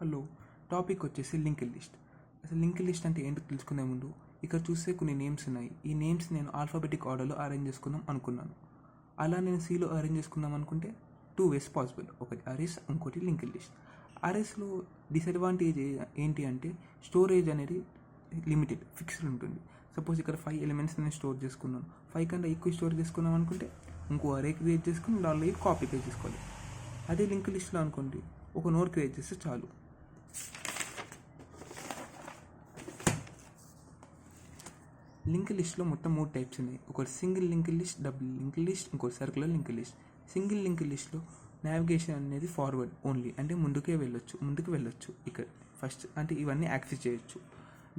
Hello, topic వచ్చేసి linked list. అసలు linked list అంటే ఏంటో తెలుసుకునే ముందు ఇక్కడ చూస్తే కొన్ని నేమ్స్ ఉన్నాయి. ఈ నేమ్స్ నేను ఆల్ఫాబెటిక్ ఆర్డర్లో అరేంజ్ చేసుకుందాం అనుకున్నాను. అలా నేను సీలో అరేంజ్ చేసుకుందాం అనుకుంటే 2 ways పాసిబుల్. ఒకటి అరేస్, ఇంకోటి లింక్డ్ లిస్ట్. అరేస్లో డిసడ్వాంటేజ్ ఏంటి అంటే స్టోరేజ్ అనేది లిమిటెడ్, ఫిక్స్డ్ ఉంటుంది. సపోజ్ ఇక్కడ 5 ఎలిమెంట్స్ నేను స్టోర్ చేసుకున్నాను. 5 కన్నా ఎక్కువ స్టోర్ చేసుకున్నాం అనుకుంటే ఇంకో అరే క్రియేట్ చేసుకుని దానిలో కాపీ క్రియేట్ చేసుకోవాలి. అదే లింక్ లిస్ట్లో అనుకోండి, ఒక నోడ్ క్రియేట్ చేస్తే చాలు. లింక్ లిస్ట్లో మొత్తం 3 టైప్స్ ఉన్నాయి. ఒకటి single link list, double link list, ఇంకోటి circular link list. Single link లిస్ట్లో నావిగేషన్ అనేది ఫార్వర్డ్ ఓన్లీ, అంటే ముందుకు వెళ్ళొచ్చు. ఇక్కడ ఫస్ట్ అంటే ఇవన్నీ యాక్సెస్ చేయొచ్చు.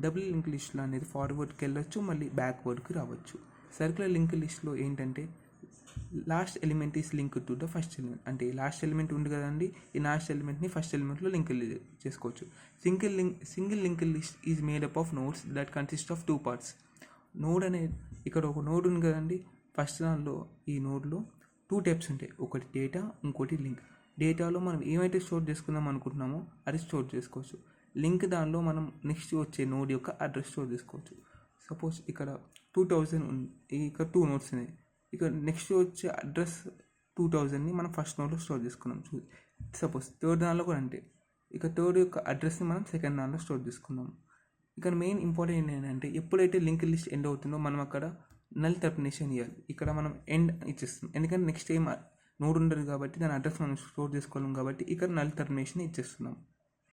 డబుల్ లింక్ లిస్ట్లో అనేది ఫార్వర్డ్కి వెళ్ళొచ్చు, మళ్ళీ బ్యాక్వర్డ్కి రావచ్చు. సర్కులర్ లింక్ లిస్ట్లో ఏంటంటే last element is link to the first element, అంటే లాస్ట్ ఎలిమెంట్ ఉంది కదండి, ఈ లాస్ట్ ఎలిమెంట్ని ఫస్ట్ ఎలిమెంట్లో లింక్ చేసుకోవచ్చు. Single link list is made up of nodes that consist of 2 parts. Node అనేది ఇక్కడ ఒక నోడ్ ఉంది కదండి, ఫస్ట్ దానిలో ఈ నోడ్లో 2 టైప్స్ ఉంటాయి. ఒకటి డేటా, ఇంకోటి లింక్. డేటాలో మనం ఏమైతే స్టోర్ చేసుకుందాం అనుకుంటున్నామో అది స్టోర్ చేసుకోవచ్చు. లింక్ దానిలో మనం నెక్స్ట్ వచ్చే నోడ్ యొక్క అడ్రస్ స్టోర్ చేసుకోవచ్చు. సపోజ్ ఇక్కడ 2000 ఉంది, ఇక్కడ 2 నోడ్స్ ఉన్నాయి. ఇక్కడ నెక్స్ట్ వచ్చే అడ్రస్ 2000ని మనం ఫస్ట్ నోడ్లో స్టోర్ చేసుకున్నాం. సపోజ్ థర్డ్ దానిలో కూడా అంటే ఇక థర్డ్ యొక్క అడ్రస్ని మనం సెకండ్ దానిలో స్టోర్ చేసుకున్నాం. ఇక్కడ మెయిన్ ఇంపార్టెంట్ ఏంటంటే ఎప్పుడైతే లింక్ లిస్ట్ ఎండ్ అవుతుందో మనం అక్కడ నల్ టర్మినేషన్ ఇవ్వాలి. ఇక్కడ మనం ఎండ్ ఇచ్చేస్తాం, ఎందుకంటే నెక్స్ట్ ఏం నోడ్ ఉండదు కాబట్టి దాని అడ్రస్ మనం స్టోర్ చేసుకోలేం కాబట్టి ఇక్కడ నల్ టర్మినేషన్ ఇచ్చేస్తున్నాం.